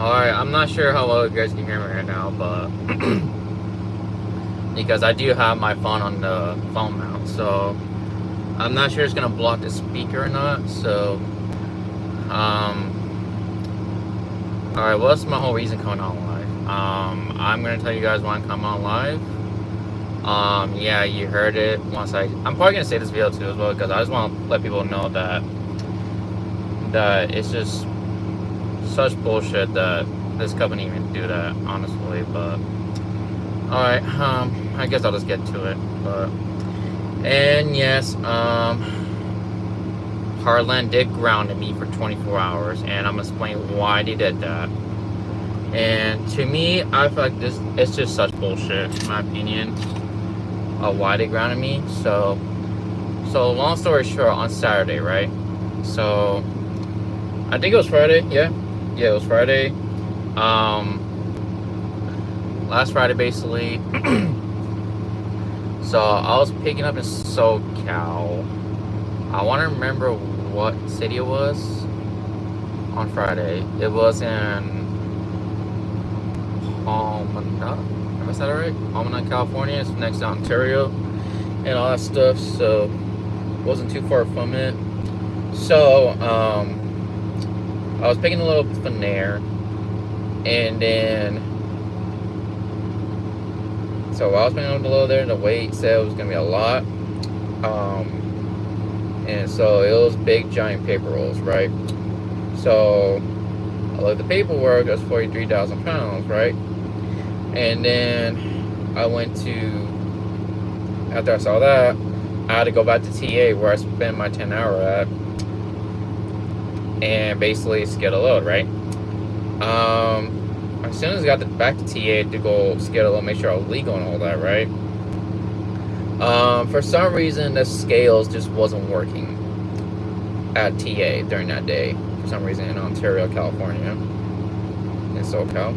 Alright, I'm not sure how well you guys can hear me right now, but because I do have my phone on the phone mount, so I'm not sure it's gonna block the speaker or not. So, alright, what's my whole reason coming on live? I'm gonna tell you guys why I'm coming on live. Yeah, you heard it. I'm probably gonna say this video too as well because I just want to let people know that it's just such bullshit that this company even do that, honestly. But alright, I guess I'll just get to it. And yes, Heartland did ground me for 24 hours, and I'm gonna explain why they did that. And to me, I feel like it's just such bullshit, in my opinion, of why they grounded me. So long story short, on Saturday, right? So I think it was Friday, yeah, it was Friday. Last Friday, basically. So I was picking up in SoCal. I want to remember what city it was on Friday. It was in Palmdale. Have I said it right? Palmdale, California. It's next to Ontario and all that stuff. So it wasn't too far from it. So I was picking a little from there, and then so I was picking up a little there. The wait said it was gonna be a lot, and so it was big giant paper rolls, right? So I looked at the paperwork. It was 43,000 pounds, right? And then I went to, after I saw that, I had to go back to TA where I spent my 10-hour at, and basically scale a load, right? As soon as I got back to TA to go scale a load, make sure I was legal and all that, right? For some reason, the scales just wasn't working at TA during that day. For some reason, in Ontario, California, in SoCal.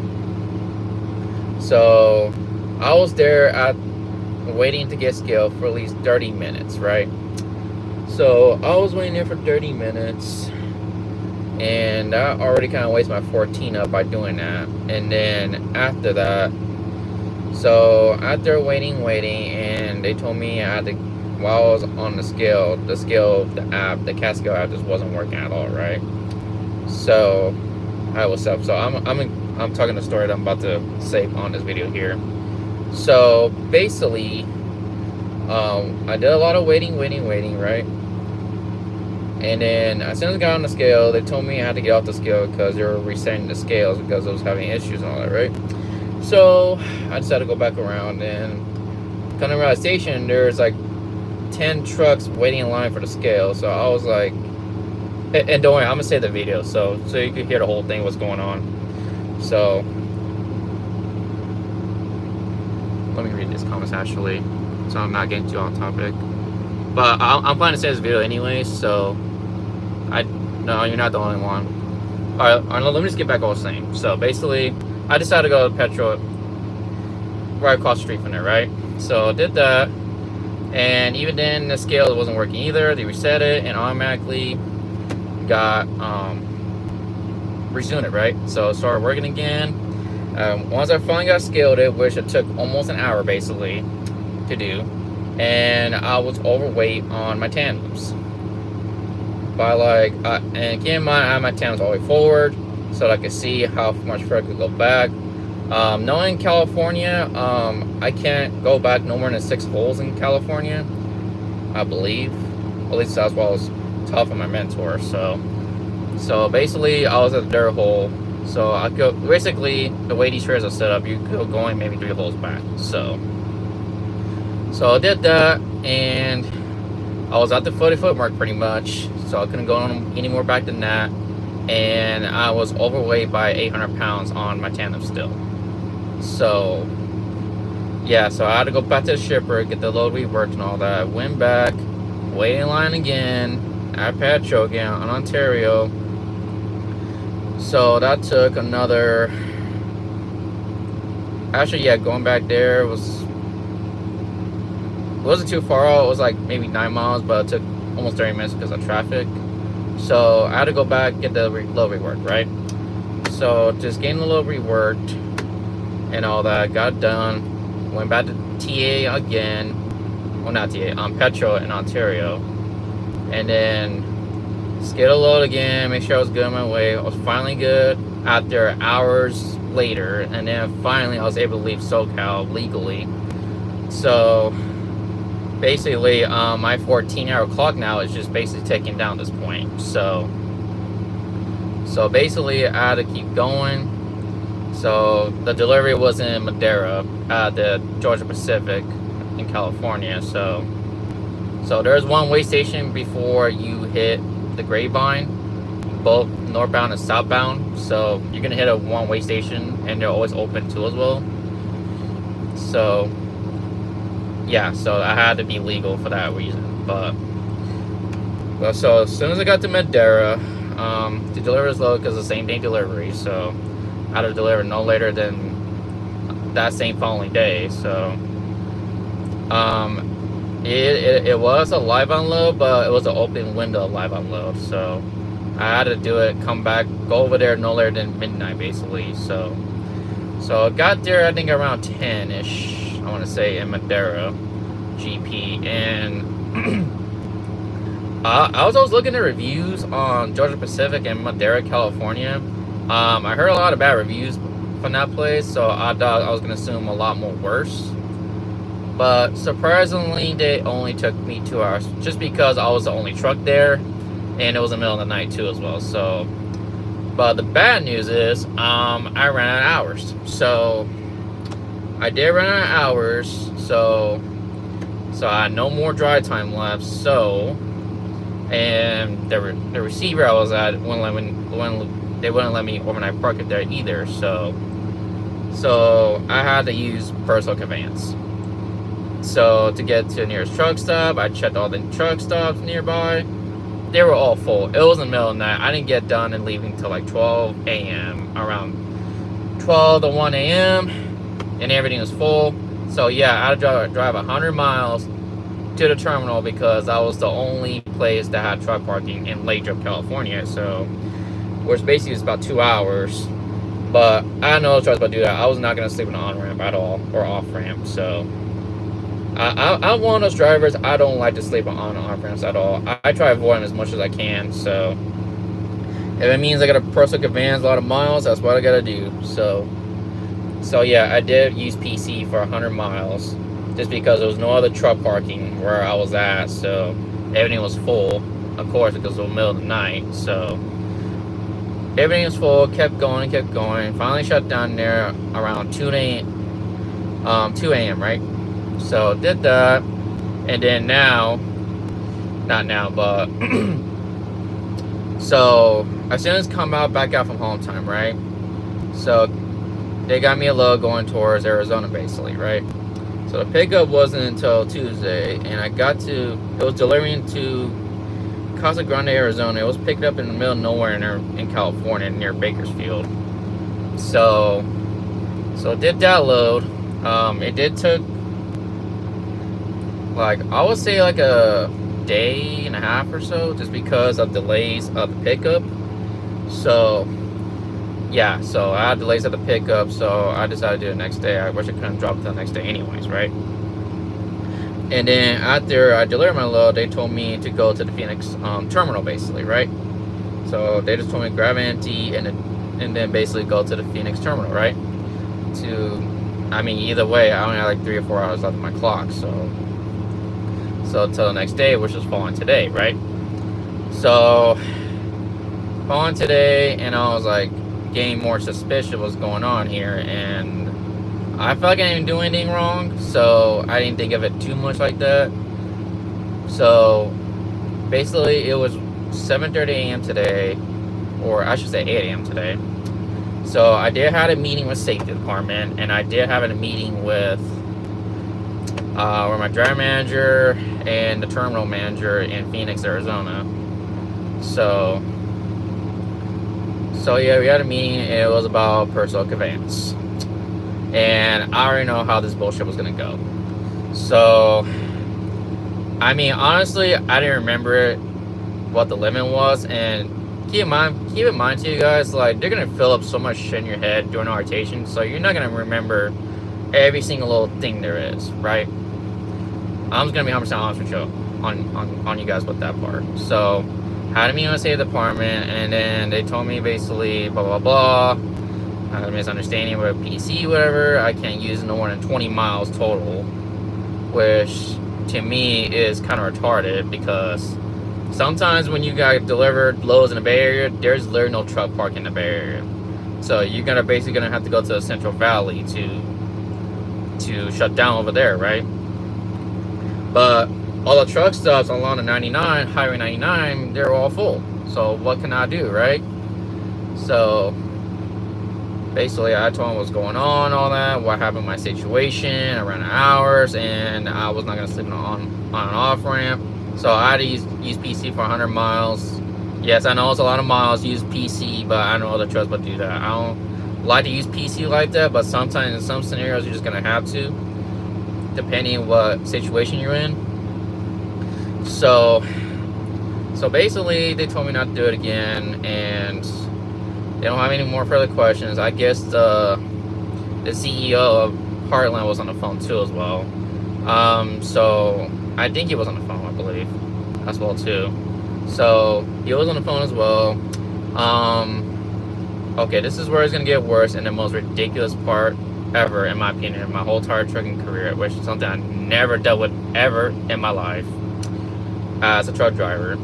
So I was there waiting to get scaled for at least 30 minutes, right? So I was waiting there for 30 minutes, and I already kind of wasted my 14 up by doing that. And then after that, so after waiting, and they told me I had to, while I was on the app, the CAT scale app just wasn't working at all, right? So I was up. So I'm talking the story that I'm about to say on this video here. So basically, I did a lot of waiting, right? And then as soon as I got on the scale, they told me I had to get off the scale because they were resetting the scales because I was having issues and all that, right? So I decided to go back around, and coming around the station, there's like 10 trucks waiting in line for the scale. So I was like, and don't worry, I'm gonna say the video so you can hear the whole thing, what's going on. So let me read these comments actually, so I'm not getting too on topic. But I'm planning to say this video anyway, so no, you're not the only one. All right, let me just get back to what I was saying. So basically, I decided to go to Petro right across the street from there, right? So I did that, and even then, the scale wasn't working either. They reset it and automatically got resumed it, right? So it started working again. Once I finally got scaled it, which it took almost an hour basically to do, and I was overweight on my tandems by like, and keep in mind I had my tandems all the way forward so that I could see how much further I could go back. Knowing California, I can't go back no more than 6 holes in California, I believe. At least that's what I was taught from my mentor. So basically I was at the dirt hole. So I go, basically the way these trails are set up, you could go going maybe 3 holes back. So I did that, and I was at the 40-foot mark pretty much. So I couldn't go on any more back than that, and I was overweight by 800 pounds on my tandem still. So yeah, so I had to go back to the shipper, get the load reworked and all that. Went back, waiting in line again at Petro again on Ontario. So that took another, actually yeah, going back there wasn't too far out. It was like maybe 9 miles, but it took almost 30 minutes because of traffic. So I had to go back, get the load reworked, right? So just getting a little reworked and all that. Got done. Went back to TA again. Well, not TA. Petro in Ontario. And then skid a load again. Make sure I was good on my way. I was finally good after hours later. And then finally I was able to leave SoCal legally. So basically, my 14-hour clock now is just basically ticking down this point. So basically, I had to keep going. So the delivery was in Madera, the Georgia Pacific in California. So there's one way station before you hit the Grapevine, both northbound and southbound. So you're gonna hit a one-way station, and they're always open too as well. So yeah, so I had to be legal for that reason. But so as soon as I got to Madera, the delivery was low because the same day delivery. So I had to deliver no later than that same following day. So it was a live unload, but it was an open window live unload. So I had to do it, come back, go over there no later than midnight, basically. So I got there, I think around 10-ish. I want to say in Madera, GP, and I was always looking at reviews on Georgia Pacific and Madera, California. I heard a lot of bad reviews from that place, so I thought I was gonna assume a lot more worse. But surprisingly, they only took me 2 hours, just because I was the only truck there, and it was the middle of the night too as well. So, but the bad news is, I ran out of hours. So I did run out of hours, so I had no more drive time left. So, and the receiver I was at they wouldn't let me overnight park it there either. So I had to use personal conveyance. So to get to the nearest truck stop, I checked all the truck stops nearby. They were all full. It was in the middle of the night. I didn't get done and leaving till like 12 a.m. Around 12 to 1 a.m. and everything was full. So yeah, I had to drive 100 miles to the terminal because that was the only place that had truck parking in Lathrop, California. So, which basically is about 2 hours. But I had no choice but to do that. I was not going to sleep on the on-ramp at all, or off-ramp. So I'm one of those drivers, I don't like to sleep on off-ramps at all. I try to avoid them as much as I can. So if it means I got to personal conveyance a lot of miles, that's what I got to do. So yeah, I did use PC for 100 miles just because there was no other truck parking where I was at. So everything was full, of course, because it was the middle of the night. So everything was full, kept going. Finally shut down there around 2 a.m., right? So did that. And then not now, but so as soon as come back out from home time, right? So they got me a load going towards Arizona, basically, right? So the pickup wasn't until Tuesday, and it was delivering to Casa Grande, Arizona. It was picked up in the middle of nowhere in California, near Bakersfield. So did that load. It did took, like, I would say like a day and a half or so, just because of delays of the pickup. So yeah, so I had delays at the pickup, so I decided to do it the next day. I wish I couldn't drop it the next day anyways, right? And then after I delivered my load, they told me to go to the Phoenix terminal, basically, right? So they just told me to grab an empty and then basically go to the Phoenix terminal, right? Either way, I only had like 3 or 4 hours left on my clock, so until the next day, which was following today, right? So following today, and I was like getting more suspicious of what's going on here, and I felt like I didn't do anything wrong, so I didn't think of it too much like that. So basically, it was 7:30 a.m. today, or I should say 8 a.m. today. So I did have a meeting with safety department, and I did have a meeting with my driver manager and the terminal manager in Phoenix, Arizona. So yeah, we had a meeting, and it was about personal conveyance. And I already know how this bullshit was gonna go. So, honestly, I didn't remember what the limit was, and keep in mind to you guys, like, they're gonna fill up so much shit in your head during orientation, so you're not gonna remember every single little thing there is, right? I'm just gonna be 100% honest with you on you guys with that part. So, had me on the department, and then they told me basically blah blah blah. I had a misunderstanding with PC, whatever. I can't use no more than 20 miles total, which to me is kind of retarded because sometimes when you got delivered loads in the Bay Area, there's literally no truck park in the Bay Area. So you're basically gonna have to go to the Central Valley to shut down over there, right? But all the truck stops along the 99, Highway 99, they're all full. So what can I do, right? So basically, I told him what's going on, all that, what happened in my situation. I ran out of hours, and I was not gonna sleep on an off ramp. So I had to use PC for 100 miles. Yes, I know it's a lot of miles to use PC, but I know other trucks would do that. I don't like to use PC like that, but sometimes in some scenarios you're just gonna have to, depending on what situation you're in. So basically, they told me not to do it again, and they don't have any more further questions. I guess the CEO of Heartland was on the phone too as well. So I think he was on the phone, I believe, as well too. So he was on the phone as well. Okay, this is where it's gonna get worse, and the most ridiculous part ever, in my opinion, in my whole entire trucking career, which is something I never dealt with ever in my life as a truck driver.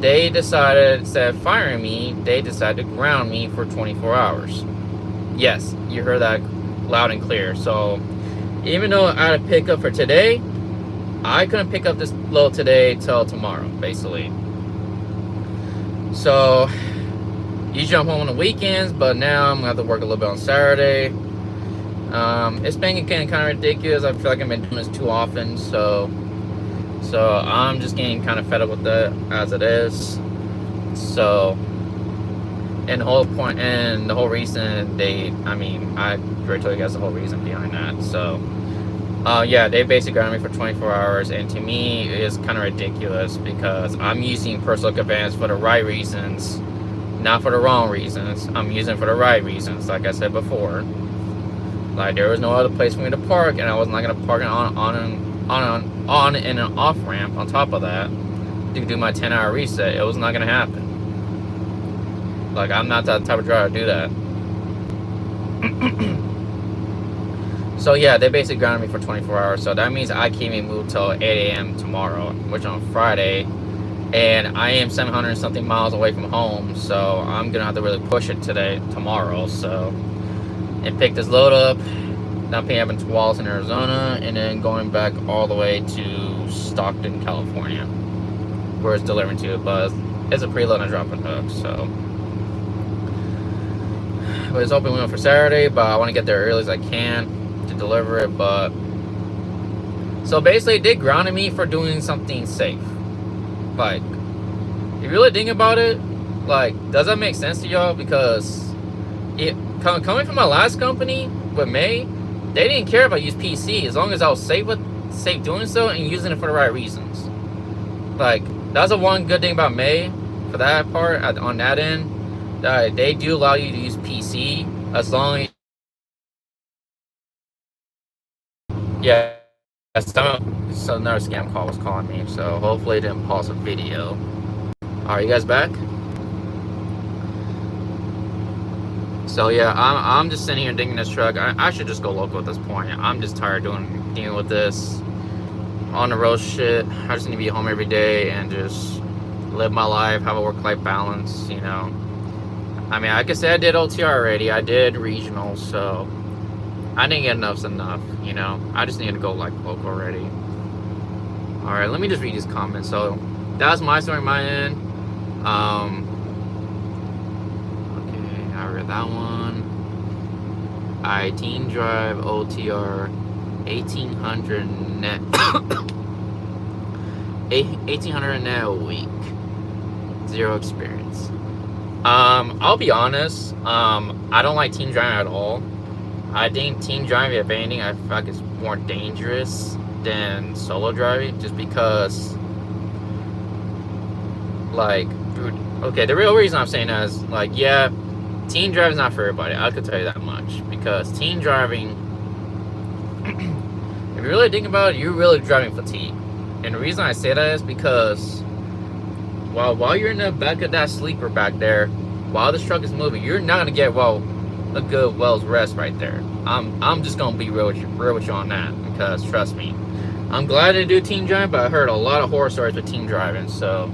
They decided, instead of firing me, they decided to ground me for 24 hours. Yes, you heard that loud and clear. So even though I had a pickup for today, I couldn't pick up this load today till tomorrow, basically. So usually I'm home on the weekends, but now I'm gonna have to work a little bit on Saturday. It's been getting kind of ridiculous. I feel like I've been doing this too often, so I'm just getting kind of fed up with that as it is. So, and the whole point and the whole reason I already told you guys the whole reason behind that. So, yeah, they basically grounded me for 24 hours, and to me, it's kind of ridiculous because I'm using personal conveyance for the right reasons, not for the wrong reasons. I'm using it for the right reasons, like I said before. Like, there was no other place for me to park, and I was not going to park on and an off ramp on top of that to do my 10-hour reset. It was not going to happen. Like, I'm not that type of driver to do that. So yeah, they basically grounded me for 24 hours. So that means I can't even move till 8 a.m. tomorrow, which on Friday, and I am 700 and something miles away from home. So I'm gonna have to really push it tomorrow. So, and pick this load up. Now picking up in Tualatin, Arizona, and then going back all the way to Stockton, California, where it's delivering to. But it's a preload and a drop and hook. So, but it's open window for Saturday. But I want to get there early as I can to deliver it. But so basically, they grounded me for doing something safe. Like, if you really think about it, like, does that make sense to y'all? Because coming from my last company with May, they didn't care if I used PC as long as I was safe doing so and using it for the right reasons. Like, that's the one good thing about May for that part on that end, that they do allow you to use PC as long as so another scam call was calling me, so hopefully it didn't pause the video. Alright, you guys back? So yeah, I'm just sitting here digging this truck. I should just go local at this point. I'm just tired dealing with this on the road shit. I just need to be home every day and just live my life, have a work-life balance, you know. I mean, like I said, I did OTR already. I did regional, so I didn't get enough's enough, you know. I just need to go like local already. Alright, let me just read these comments. So that's my story on my end. Okay, I read that one. Teen Drive OTR 1800 net 1800 net a week. Zero experience. I'll be honest, I don't like team driving at all. I think team driving, if anything, I feel like it's more dangerous than solo driving, just because, like, dude, Okay, the real reason I'm saying that is, like, yeah, teen driving is not for everybody. I could tell you that much. Because teen driving, if you really think about it, you're really driving fatigue. And the reason I say that is because while you're in the back of that sleeper back there, while this truck is moving, you're not gonna get a good well's rest right there. I'm just gonna be real with you on that, because trust me, I'm glad to do teen driving, but I heard a lot of horror stories with teen driving. So,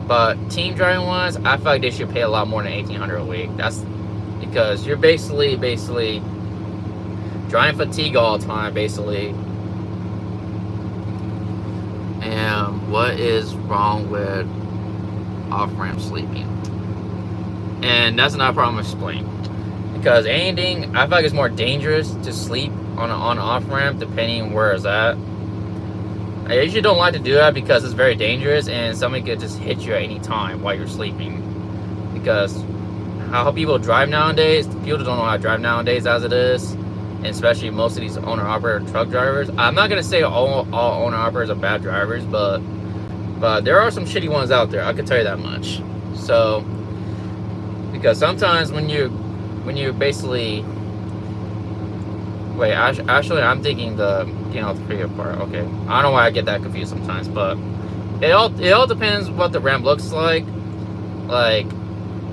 but teen driving wise, I feel like they should pay a lot more than $1,800 a week. That's because you're basically driving fatigue all the time, basically. And what is wrong with off-ramp sleeping? And that's another problem I'm explaining. Because anything, I feel like it's more dangerous to sleep on an off-ramp depending where it's at. I usually don't like to do that because it's very dangerous and somebody could just hit you at any time while you're sleeping. Because how people drive nowadays, people don't know how to drive nowadays as it is. And especially most of these owner-operator truck drivers. I'm not going to say all owner-operators are bad drivers, but there are some shitty ones out there. I can tell you that much. So, because sometimes when you basically... Wait, actually, I'm thinking the getting off the freeway part. Okay, I don't know why I get that confused sometimes, but it all depends what the ramp looks like. Like,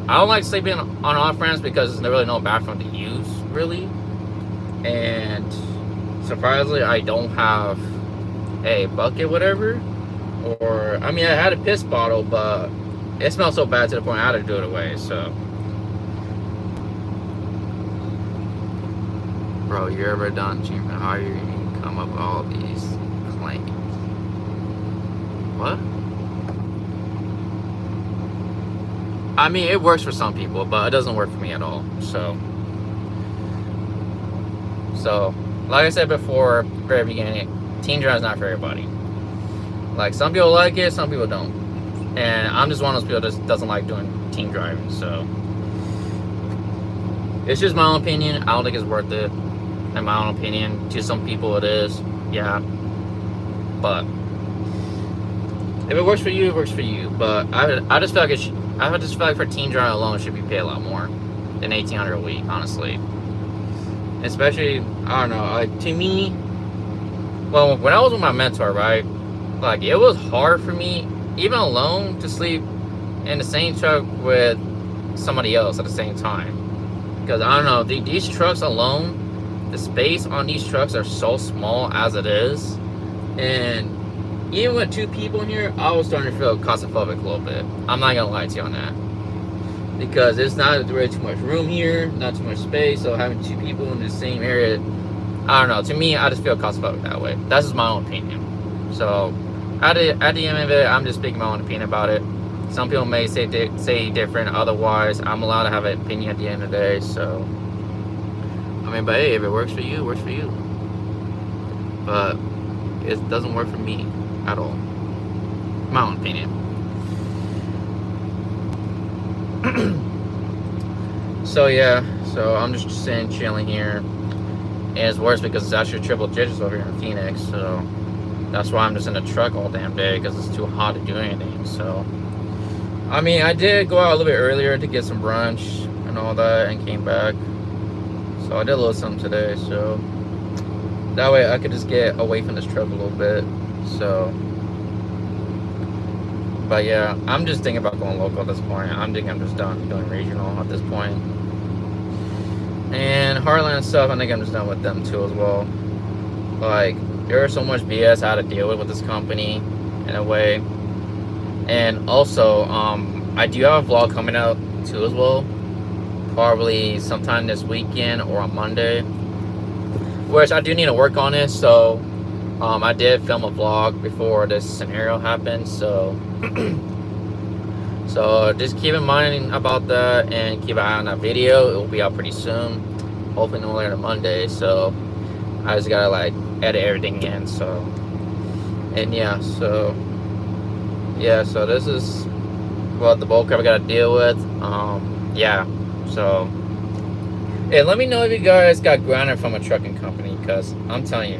I don't like sleeping on off ramps because there's really no bathroom to use, really. And surprisingly, I don't have a bucket, whatever. Or I mean, I had a piss bottle, but it smelled so bad to the point I had to do it away. So. Bro, you ever done achievement higher? You can come up with all these claims. What? I mean, it works for some people, but it doesn't work for me at all. So, like I said before, very beginning, teen driving is not for everybody. Like, some people like it, some people don't. And I'm just one of those people that just doesn't like doing teen driving. So, it's just my own opinion. I don't think it's worth it. In my own opinion, to some people it is, yeah. But if it works for you, it works for you. But I just feel like for teen driving alone, it should be paid a lot more than $1,800 a week, honestly. Especially, I don't know, like, to me, well, when I was with my mentor, right, like, it was hard for me, even alone, to sleep in the same truck with somebody else at the same time. Because I don't know, these trucks alone, the space on these trucks are so small as it is, and even with two people in here, I was starting to feel claustrophobic a little bit. I'm not gonna lie to you on that, because there's not really too much room here, not too much space. So having two people in the same area, I don't know. To me, I just feel claustrophobic that way. That's just my own opinion. So at the end of it, I'm just speaking my own opinion about it. Some people may say different. Otherwise, I'm allowed to have an opinion at the end of the day. So. I mean, but hey, if it works for you, it works for you. But it doesn't work for me at all. My own opinion. So yeah, so I'm just sitting chilling here. And it's worse because it's actually triple digits over here in Phoenix. So that's why I'm just in the truck all damn day, because it's too hot to do anything. So, I mean, I did go out a little bit earlier to get some brunch and all that and came back. So I did a little something today, so that way I could just get away from this truck a little bit. So, but yeah, I'm just thinking about going local at this point. I'm thinking I'm just done doing regional at this point. And Heartland stuff, I think I'm just done with them too as well. Like, there's so much BS I had to deal with this company in a way. And also, I do have a vlog coming out too as well. Probably sometime this weekend or on Monday, which I do need to work on it. So I did film a vlog before this scenario happened, so so just keep in mind about that and keep an eye on that video. It will be out pretty soon, hopefully no later than Monday. So I just gotta like edit everything in. So, and yeah, so this is what the bulk I gotta deal with. Yeah. So, hey, let me know if you guys got grounded from a trucking company, because I'm telling you,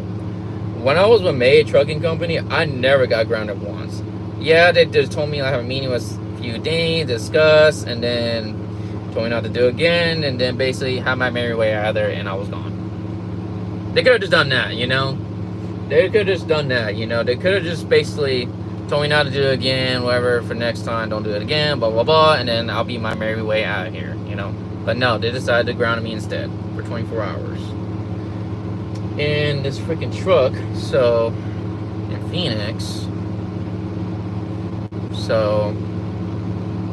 when I was with May Trucking Company, I never got grounded once. yeah, they just told me I have a meeting with a few days, discuss, and then told me not to do it again, and then basically have my merry way out of there, and I was gone. They could have just done that, you know? They could have just done that, you know? They could have just basically told me not to do it again, whatever, for next time, don't do it again, blah, blah, blah, and then I'll be my merry way out of here, you know? But no, they decided to ground me instead for 24 hours. In this freaking truck, so, in Phoenix. So,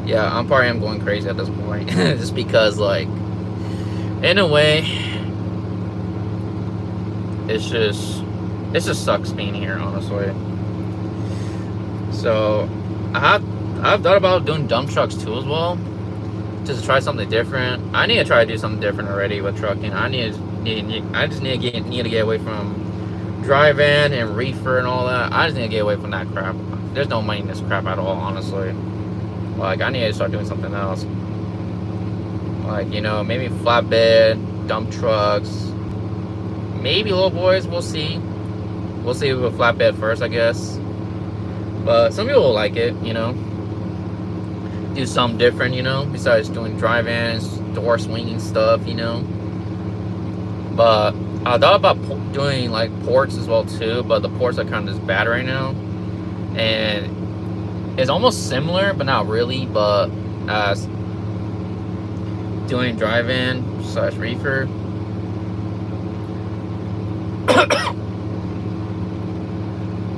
yeah, I'm probably going crazy at this point. Just because, like, in a way, it just sucks being here, honestly. So I've thought about doing dump trucks too as well, just to try something different. I need to try to do something different already with trucking. I just need to get away from drive-in and reefer and all that. I just need to get away from that crap. There's no money in this crap at all, honestly. Like, I need to start doing something else. Like, you know, maybe flatbed, dump trucks. Maybe little boys, we'll see. We'll see with flatbed first, I guess. But some people will like it, you know. Do something different, you know, besides doing drive-ins, door swinging stuff, you know. But I thought about doing like ports as well too, but the ports are kind of just bad right now. And it's almost similar, but not really. But as doing drive-in / reefer.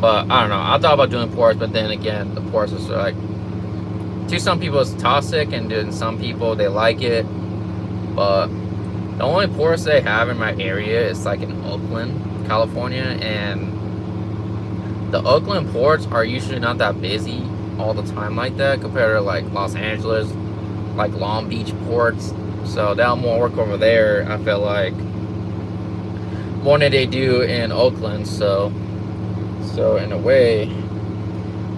But I don't know. I thought about doing ports, but then again, the ports is like, to some people it's toxic, and to some people they like it. But the only ports they have in my area is like in Oakland, California, and the Oakland ports are usually not that busy all the time like that compared to like Los Angeles, like Long Beach ports. So they'll more work over there, I feel like, more than they do in Oakland. So in a way,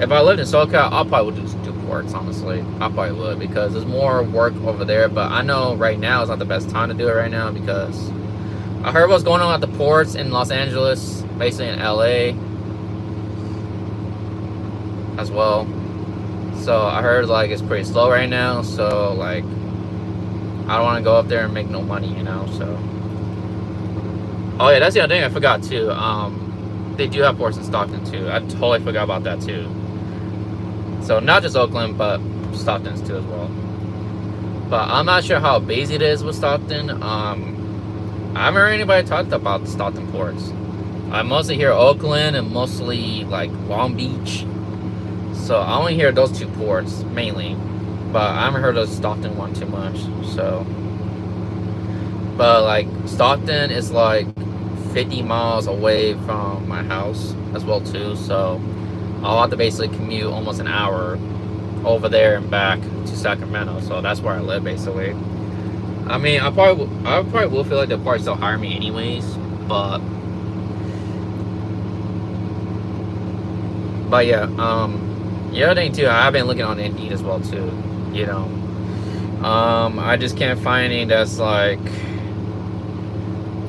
if I lived in SoCal, I probably would just do ports, honestly. I probably would, because there's more work over there. But I know right now is not the best time to do it right now, because I heard what's going on at the ports in Los Angeles, basically in LA as well. So I heard like it's pretty slow right now. So like, I don't want to go up there and make no money, you know. So, oh yeah, that's the other thing I forgot too. They do have ports in Stockton too. I totally forgot about that too. So not just Oakland, but Stockton's too as well. But I'm not sure how busy it is with Stockton. I haven't heard anybody talk about the Stockton ports. I mostly hear Oakland and mostly like Long Beach. So I only hear those two ports mainly. But I haven't heard of the Stockton one too much. So, but like Stockton is like 50 miles away from my house as well too, so I'll have to basically commute almost an hour over there and back to Sacramento. So that's where I live basically. I mean, I probably will feel like they'll probably still hire me anyways, but yeah, the other thing too, I've been looking on Indeed as well too, you know. I just can't find any that's like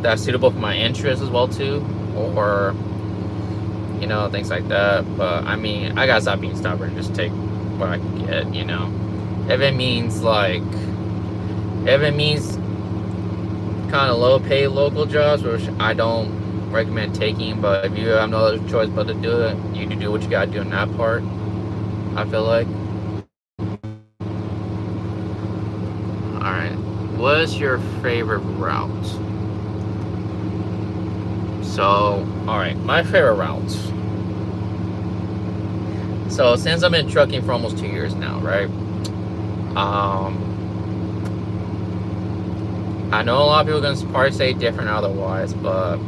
that's suitable for my interests as well too, or you know, things like that. But I mean, I gotta stop being stubborn, just take what I can get, you know. If it means kind of low pay local jobs, which I don't recommend taking, but if you have no other choice but to do it, you do what you gotta do in that part, I feel like. Alright, what's your favorite route? So, alright, my favorite routes. So, since I've been trucking for almost 2 years now, right? I know a lot of people are going to probably say different otherwise, but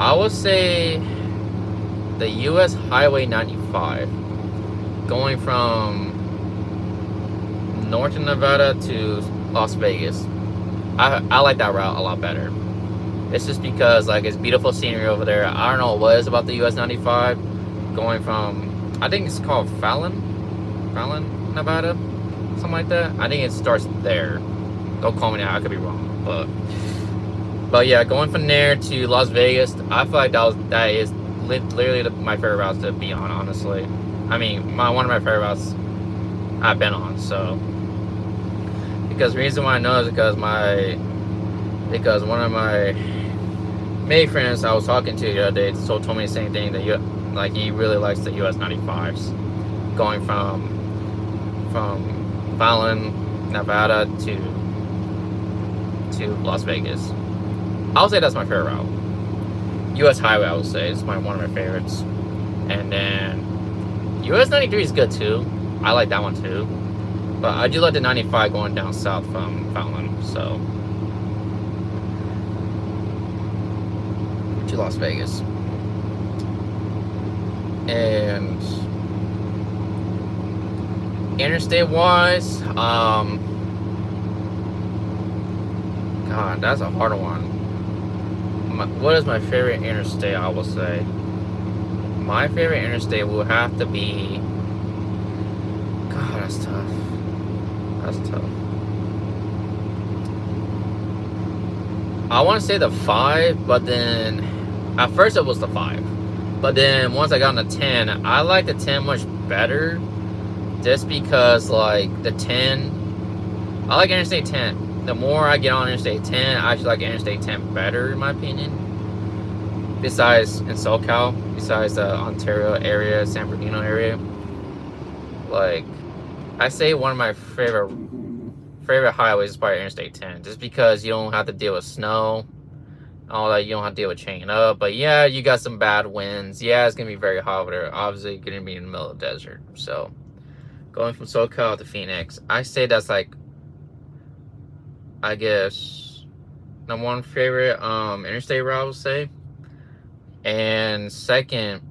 I would say the US Highway 95, going from Northern Nevada to Las Vegas. I like that route a lot better. It's just because like it's beautiful scenery over there. I don't know what it is about the US 95 going from, I think it's called Fallon, Nevada, something like that. I think it starts there. Don't call me now, I could be wrong, but yeah, going from there to Las Vegas, I feel like that is literally my favorite routes to be on, honestly. I mean, one of my favorite routes I've been on. So, because the reason why I know is because one of my May friends I was talking to the other day told me the same thing, that like he really likes the US 95s going from Fallon, Nevada to Las Vegas. I would say that's my favorite route. US Highway, I would say, is one of my favorites. And then US 93 is good too. I like that one too. But I do like the 95 going down south from Fallon. So to Las Vegas. And interstate wise, God, that's a hard one. What is my favorite interstate? I will say my favorite interstate will have to be, God, that's tough. I want to say the 5, but then at first it was the 5, but then once I got on the 10, I like the 10 much better, just because like the 10, I like Interstate 10. The more I get on Interstate 10, I actually like Interstate 10 better, in my opinion. Besides in SoCal, besides the Ontario area, San Bernardino area, like I say one of my favorite highways is probably Interstate 10, just because you don't have to deal with snow, all that. You don't have to deal with chaining up. But yeah, you got some bad winds. Yeah, it's gonna be very hot over there. Obviously, you're gonna be in the middle of the desert. So going from SoCal to Phoenix, I say that's like, I guess, number 1 favorite interstate route, I would say. And second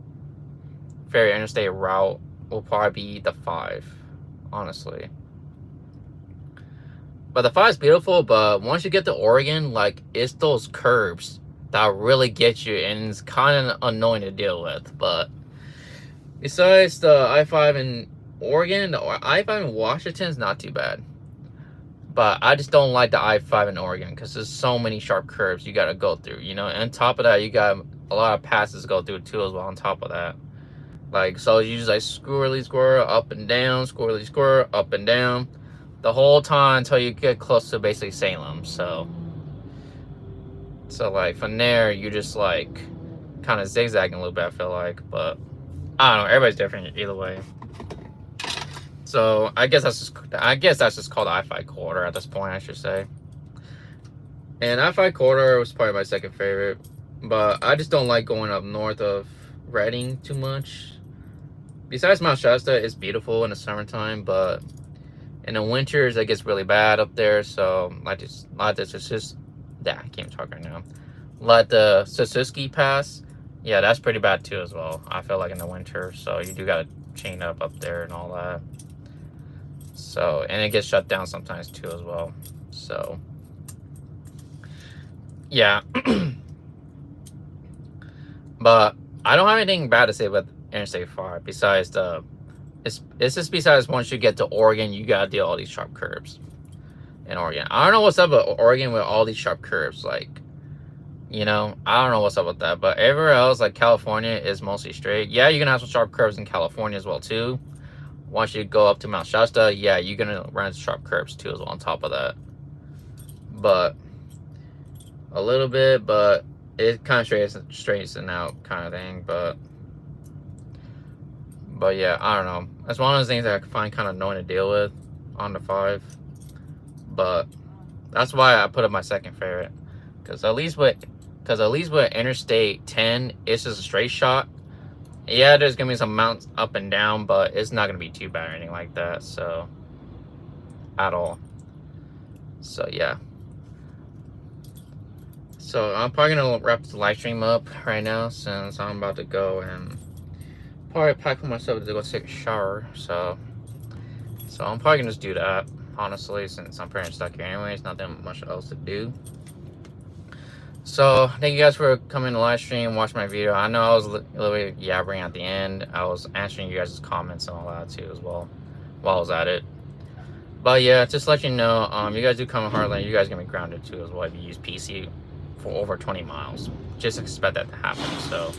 favorite interstate route will probably be the 5, honestly. But the 5 is beautiful, but once you get to Oregon, like, it's those curbs that really get you, and it's kind of annoying to deal with. But besides the I-5 in Oregon, the I-5 in Washington is not too bad. But I just don't like the I-5 in Oregon, because there's so many sharp curves you got to go through, you know. And on top of that, you got a lot of passes to go through too as well on top of that. Like, so you just like squirrely up and down, squirrely up and down the whole time until you get close to basically Salem. So like from there, you just like kind of zigzagging a little bit, I feel like. But I don't know, everybody's different either way. So I guess that's just called the I-5 corridor at this point, I should say. And I-5 corridor was probably my second favorite, but I just don't like going up north of Redding too much. Besides Mount Shasta, it's beautiful in the summertime, but in the winters it gets really bad up there. So I can't talk right now. Like the Sasuke Pass, yeah, that's pretty bad too as well, I feel like, in the winter. So you do gotta chain up there and all that. So, and it gets shut down sometimes too as well. So yeah. But I don't have anything bad to say about Interstate 5 besides it's just besides once you get to Oregon, you gotta deal with all these sharp curves in Oregon. I don't know what's up with Oregon with all these sharp curves, like, you know, I don't know what's up with that. But everywhere else, like California, is mostly straight. Yeah, you're gonna have some sharp curves in California as well too. Once you go up to Mount Shasta, yeah, you're gonna run into sharp curves too as well on top of that. But a little bit, but it kind of straightens out kind of thing. But yeah, I don't know. That's one of those things that I find kind of annoying to deal with on the 5. But that's why I put it my second favorite. Because at least with Interstate 10, it's just a straight shot. Yeah, there's gonna be some mounts up and down, but it's not gonna be too bad or anything like that. So at all. So yeah. So I'm probably gonna wrap the live stream up right now, since I'm about to go and probably pack for myself to go take a shower. So I'm probably gonna just do that, honestly, since I'm pretty stuck here anyways. Nothing much else to do. So thank you guys for coming to live stream, watch my video. I know I was a little bit yabbering at the end. I was answering you guys' comments and all that too as well while I was at it. But yeah, just to let you know, you guys do come in Heartland, you guys are gonna be grounded too as well if you use PC for over 20 miles. Just expect that to happen. So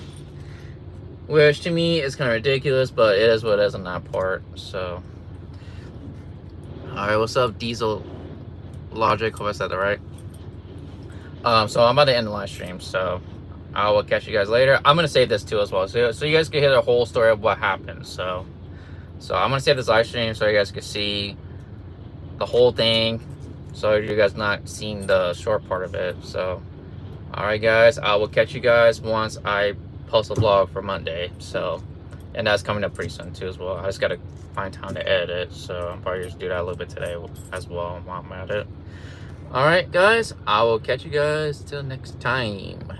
which to me is kind of ridiculous, but it is what it is on that part. So, all right, what's up, Diesel Logic? Hope I said that right. So I'm about to end the live stream, so I will catch you guys later. I'm gonna save this too as well, so you guys can hear the whole story of what happened. So I'm gonna save this live stream so you guys can see the whole thing, so you guys not seeing the short part of it. So, all right, guys, I will catch you guys once I post a vlog for Monday. So, and that's coming up pretty soon too as well. I just gotta find time to edit it, so I'm probably just do that a little bit today as well while I'm at it. All right, guys, I will catch you guys till next time.